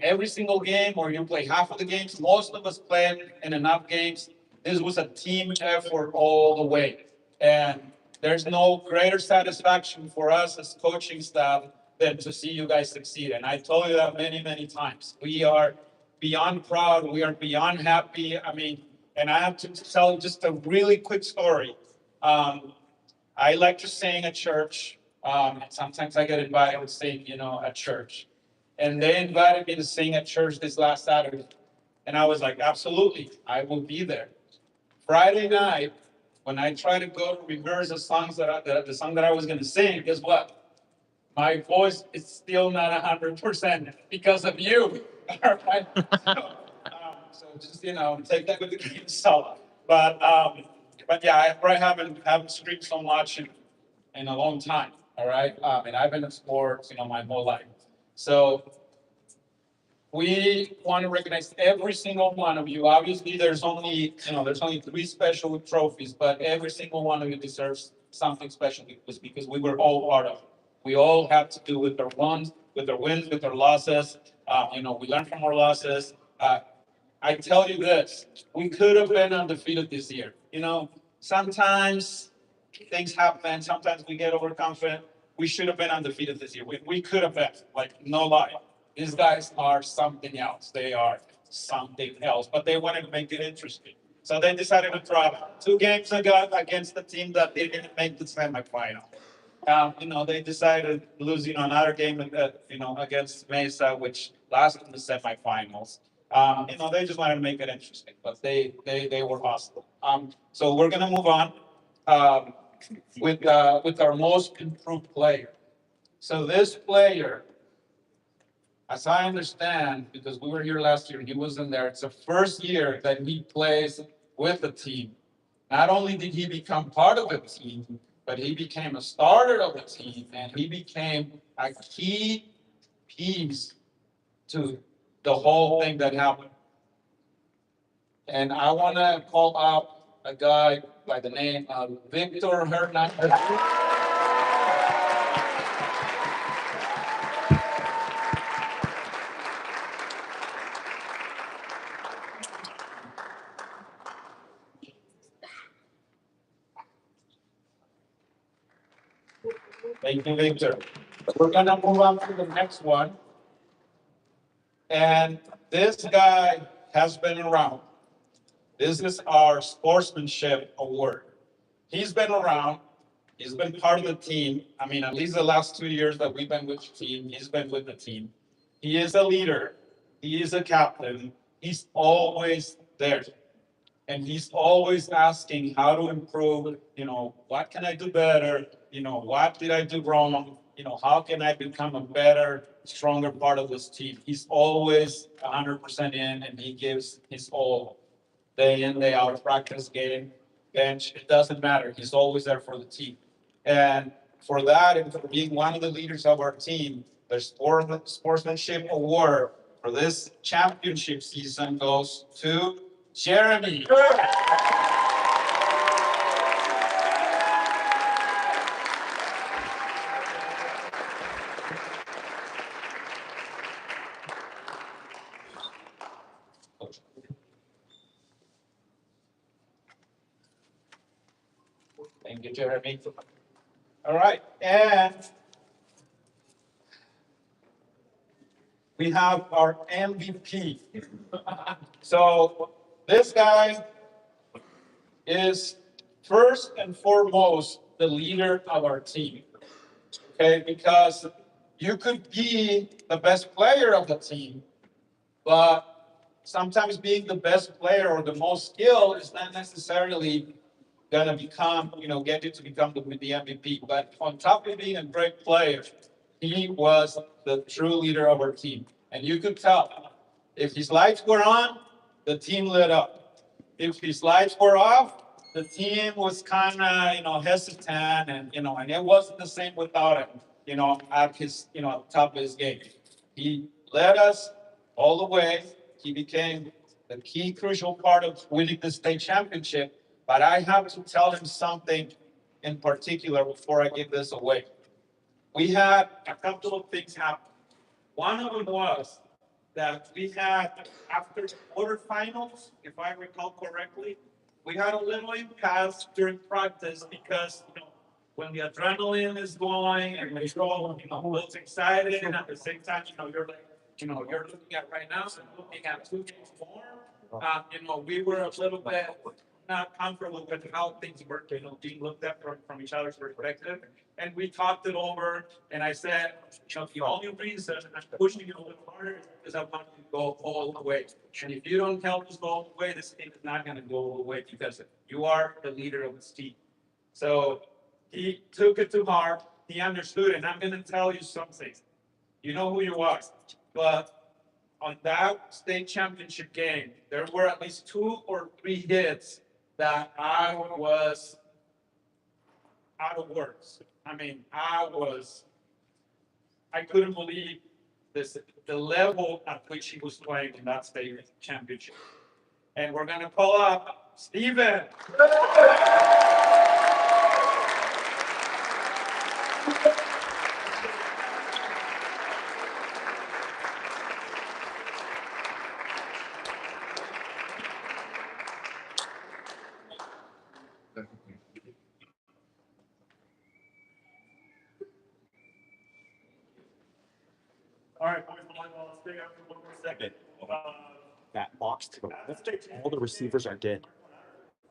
every single game or you play half of the games. Most of us played in enough games. This was a team effort all the way. And there's no greater satisfaction for us as coaching staff than to see you guys succeed. And I told you that many, many times. We are beyond proud. We are beyond happy. I mean, and I have to tell just a really quick story. I like to sing at church. And sometimes I get invited to sing, at church. And they invited me to sing at church this last Saturday. And I was like, absolutely, I will be there. Friday night, when I tried to go to rehearse the songs the song that I was going to sing, guess what? My voice is still not 100% because of you. All right. So just take that with a grain of salt. But yeah, I probably haven't screamed so much in a long time. All right. And I've been in sports, my whole life. So we want to recognize every single one of you. Obviously, there's only 3 special trophies, but every single one of you deserves something special because we were all part of it. We all have to do with our wins, with our losses. We learn from our losses. I tell you this, we could have been undefeated this year. Sometimes things happen. Sometimes we get overconfident. We should have been undefeated this year. We could have been, no lie. These guys are something else. They are something else, but they wanted to make it interesting. So they decided to drop 2 games ago against the team that didn't make the semifinal. They decided losing another game, against Mesa, which lasted in the semifinals. They just wanted to make it interesting, but they were awesome. So we're gonna move on with our most improved player. So this player, as I understand, because we were here last year, he wasn't there. It's the first year that he plays with the team. Not only did he become part of the team, but he became a starter of the team, and he became a key piece to the whole thing that happened. And I want to call out a guy by the name of Victor Hernandez. Thank you, Victor. We're going to move on to the next one. And this guy has been around. This is our sportsmanship award. He's been around. He's been part of the team. I mean, at least the last 2 years that we've been with the team, he's been with the team. He is a leader. He is a captain. He's always there. And he's always asking how to improve, what can I do better? What did I do wrong? How can I become a better, stronger part of this team? He's always 100% in, and he gives his all day in, day out, practice, game, bench. It doesn't matter. He's always there for the team. And for that, and for being one of the leaders of our team, the sportsmanship award for this championship season goes to Jeremy. Thank you, Jeremy. All right, and we have our MVP. So this guy is first and foremost the leader of our team. Okay, because you could be the best player of the team, but sometimes being the best player or the most skilled is not necessarily gonna become, get you to become the MVP. But on top of being a great player, he was the true leader of our team. And you could tell, if his lights were on, the team lit up. If his lights were off, the team was kind of, hesitant, and it wasn't the same without him, at his, top of his game. He led us all the way. He became the key crucial part of winning the state championship. But I have to tell him something in particular before I give this away. We had a couple of things happen. One of them was that we had, after the quarterfinals, if I recall correctly, we had a little impasse during practice because, when the adrenaline is going and you're all, both excited, and at the same time, you're like, you're looking at right now, so looking at 2 games more, we were a little bit not comfortable with how things work, being looked at from each other's perspective. And we talked it over, and I said, the only reason I'm pushing you a little harder is because I want you to go all the way. And if you don't help us go all the way, this team is not going to go all the way because you are the leader of this team. So he took it to heart. He understood, and I'm going to tell you something. You know who you are, but on that state championship game, there were at least 2 or 3 hits that I was out of words. I mean, I couldn't believe the level at which he was playing in that state championship. And we're gonna call up Steven. All right, boys, let's stay up for one more second. That box to go. All the receivers are dead.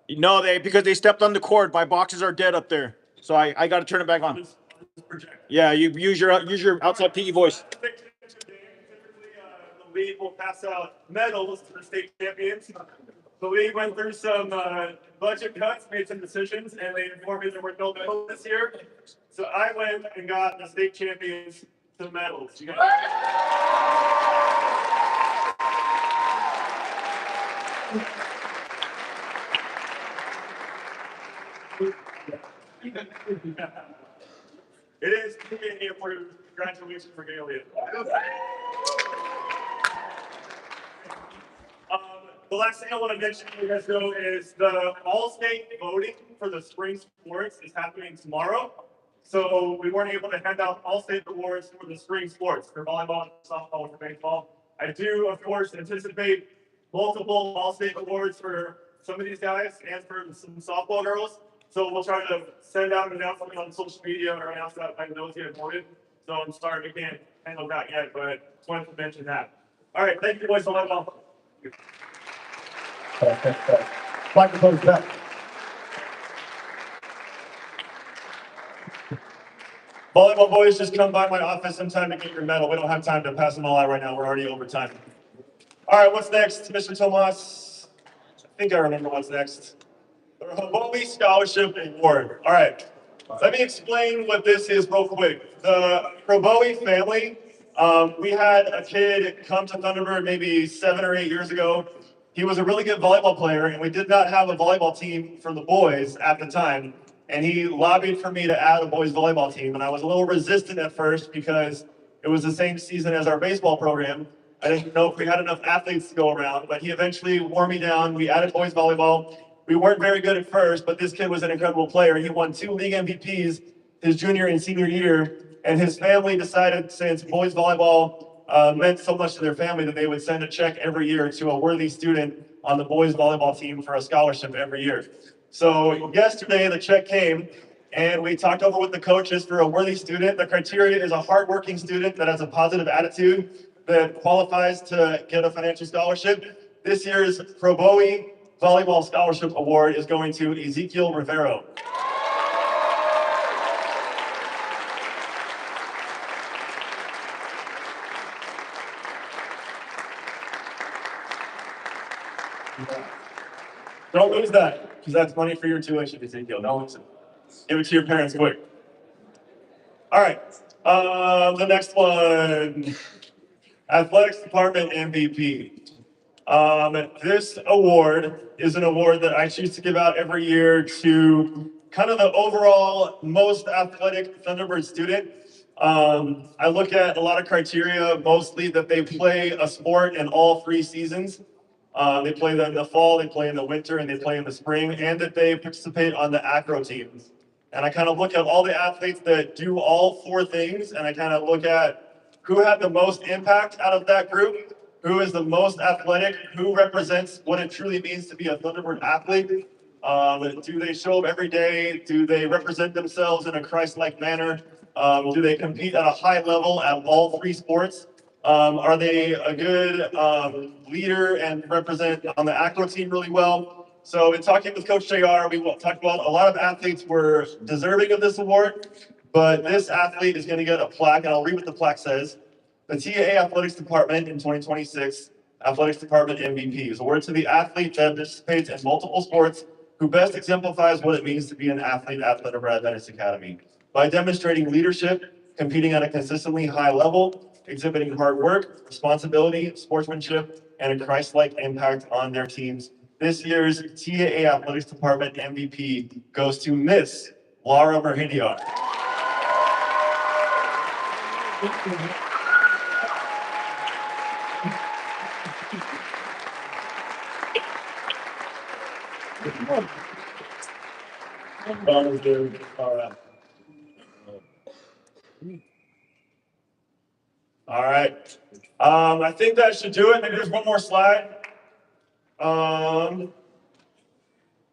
No, because they stepped on the cord. My boxes are dead up there. So I got to turn it back on. Yeah, you use your outside PE voice. Typically, the league will pass out medals to the state champions. The league went through some budget cuts, made some decisions, and they informed me there were no medals this year. So I went and got the state champions some medals. You guys. It is here for congratulations for Galia. The last thing I want to mention to you guys though is the all-state voting for the spring sports is happening tomorrow. So we weren't able to hand out all-state awards for the spring sports for volleyball, softball, and for baseball. I do, of course, anticipate multiple all-state awards for some of these guys and for some softball girls. So we'll try to send out an announcement on social media or announce that by those get awarded. So I'm sorry we can't handle that yet, but just wanted to mention that. All right, thank you, boys, for volleyball. Microphone's back. Volleyball boys, just come by my office sometime to get your medal. We don't have time to pass them all out right now. We're already over time. All right, what's next, Mr. Tomas? I think I remember what's next. The Rabowi Scholarship Award. All right, let me explain what this is real quick. The Rabowi family, we had a kid come to Thunderbird maybe 7 or 8 years ago. He was a really good volleyball player, and we did not have a volleyball team for the boys at the time. And he lobbied for me to add a boys volleyball team. And I was a little resistant at first because it was the same season as our baseball program. I didn't know if we had enough athletes to go around, but he eventually wore me down. We added boys volleyball. We weren't very good at first, but this kid was an incredible player. He won 2 league MVPs his junior and senior year. And his family decided, since boys volleyball meant so much to their family, that they would send a check every year to a worthy student on the boys volleyball team for a scholarship every year. So yesterday the check came and we talked over with the coaches for a worthy student. The criteria is a hardworking student that has a positive attitude that qualifies to get a financial scholarship. This year's Rabowi Volleyball Scholarship Award is going to Ezekiel Rivero. Don't lose that, because that's money for your tuition, Ezekiel. Don't lose it. Give it to your parents quick. All right, The next one, Athletics Department MVP. This award is an award that I choose to give out every year to kind of the overall most athletic Thunderbird student. I look at a lot of criteria, mostly that they play a sport in all 3 seasons. They play in the fall, they play in the winter, and they play in the spring, and that they participate on the acro teams. And I kind of look at all the athletes that do all 4 things, and I kind of look at who had the most impact out of that group, who is the most athletic, who represents what it truly means to be a Thunderbird athlete. Do they show up every day? Do they represent themselves in a Christ-like manner? Do they compete at a high level at all 3 sports? Are they a good leader and represent on the acro team really well? So in talking with Coach JR, we talked about a lot of athletes were deserving of this award, but this athlete is going to get a plaque, and I'll read what the plaque says. The TAA Athletics Department in 2026 Athletics Department MVP is awarded to the athlete that participates in multiple sports who best exemplifies what it means to be an athlete at Thunderbird Athletics Academy by demonstrating leadership, competing at a consistently high level, exhibiting hard work, responsibility, sportsmanship, and a Christ-like impact on their teams. This year's TAA Athletics Department MVP goes to Miss Laura Merhidion. All right. I think that should do it. Maybe there's one more slide.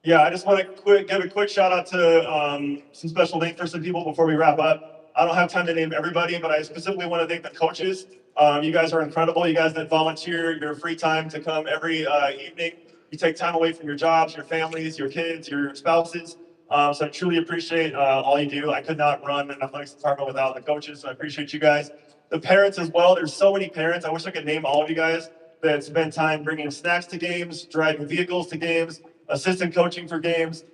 Yeah, I just want to give a quick shout out to some special names for some people before we wrap up. I don't have time to name everybody, but I specifically want to thank the coaches. You guys are incredible. You guys that volunteer your free time to come every evening. You take time away from your jobs, your families, your kids, your spouses. So I truly appreciate all you do. I could not run an athletics department without the coaches, so I appreciate you guys. The parents as well. There's so many parents. I wish I could name all of you guys that spend time bringing snacks to games, driving vehicles to games, assistant coaching for games,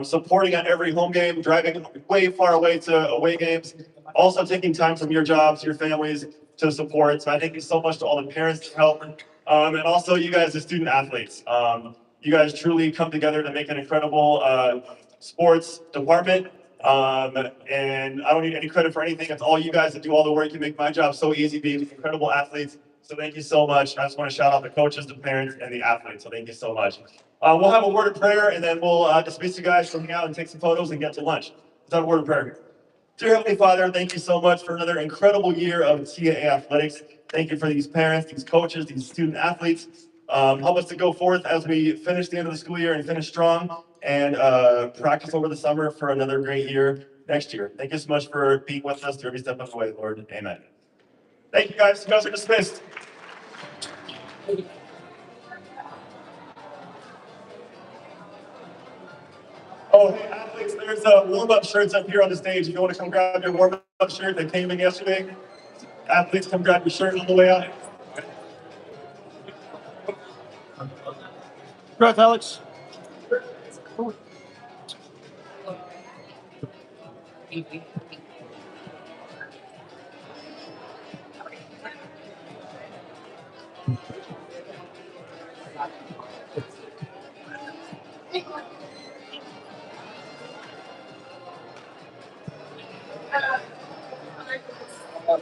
supporting at every home game, driving way far away to away games, also taking time from your jobs, your families to support. So I thank you so much to all the parents that help, and also you guys, the student athletes. You guys truly come together to make an incredible sports department. And I don't need any credit for anything. It's all you guys that do all the work. You make my job so easy being incredible athletes. So thank you so much. I just want to shout out the coaches, the parents, and the athletes. So thank you so much. We'll have a word of prayer, and then we'll dismiss you guys from out and take some photos and get to lunch. Is that a word of prayer? Dear Heavenly Father, thank you so much for another incredible year of TAA athletics. Thank you for these parents, these coaches, these student athletes. Help us to go forth as we finish the end of the school year and finish strong and practice over the summer for another great year next year. Thank you so much for being with us through every step of the way, Lord. Amen. Thank you guys. You guys are dismissed. Oh, hey, athletes, there's warm-up shirts up here on the stage. If you want to come grab your warm-up shirt that came in yesterday, athletes, come grab your shirt on the way out. Congrats, Alex.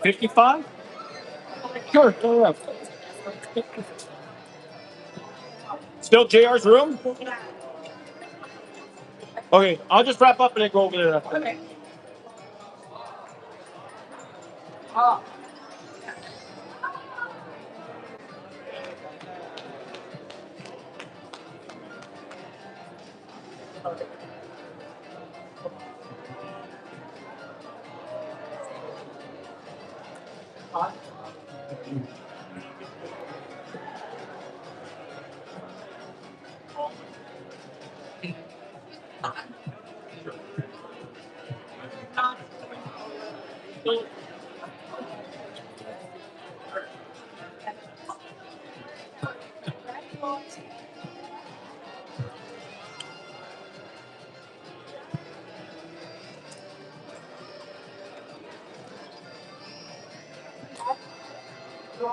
55? Sure, go ahead. Still JR's room? Okay, I'll just wrap up and then go over there. Okay. No,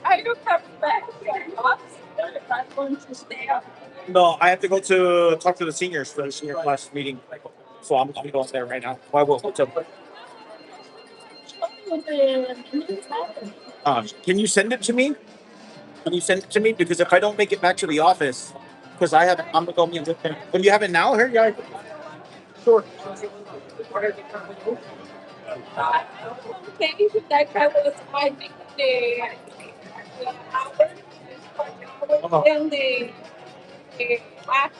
I don't have back. I'm going to stay up. No, I have to go to talk to the seniors for the senior class meeting. So I'm going there right now. Why will can you send it to me? Can you send it to me? Because if I don't make it back to the office, because I'm gonna go meet with them. When you have it now, here, yeah. Sure. Okay, that guy was finding the hours and the act.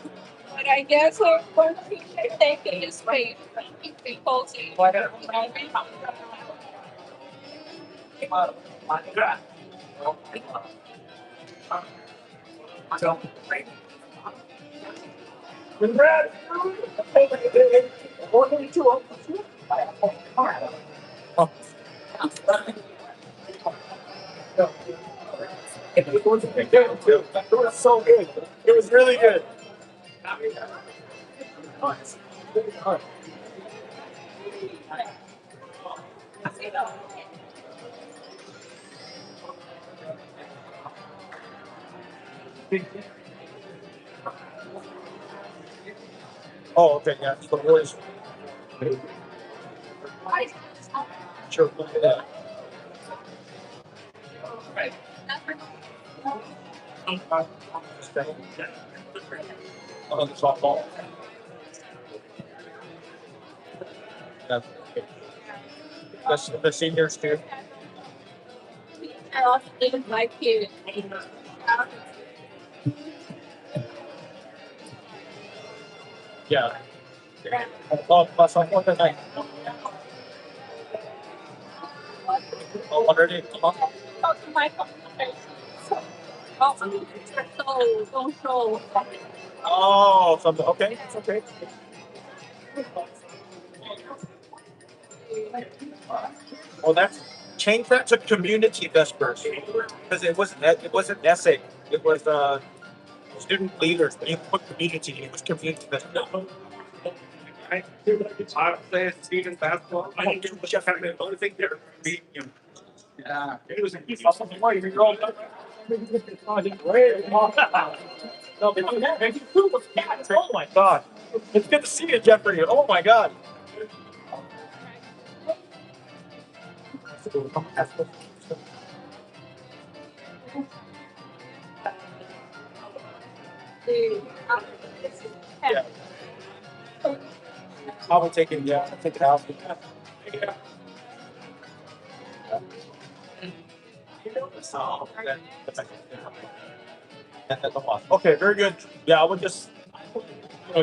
But I guess what he should take it is paid because he It was good too. It was so good. It was really good. Oh, okay, yeah. So it was sure. Yeah. On the softball. Yeah. That's the seniors too. I also didn't like it. Yeah. Oh, plus I want the night. Oh, already. Talk to my computer. So don't show. Oh, something. Okay, it's okay. Well, that's change that to community vespers because it wasn't essay. It was student leaders. You put community. It was community vespers. I play student basketball. I don't give a shit. The only thing there beat you. Yeah, it was something more. You're growing up. No, but you have maybe two of cats. Oh my god. It's good to see you, Jeffrey. Oh my god. Yeah. I will take it. Yeah, I'll take it out. Yeah. Okay, very good. Yeah, I would just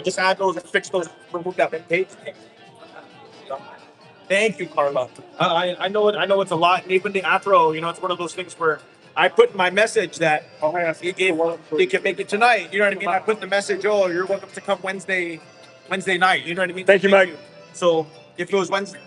just add those, fix those, remove that page. Thank you, Carla. I know it. I know it's a lot. And even the afro, it's one of those things where I put in my message that you can make it tonight. You know what I mean? I put the message, oh, you're welcome to come Wednesday night. You know what I mean? Thank you, Mike. So if it was Wednesday,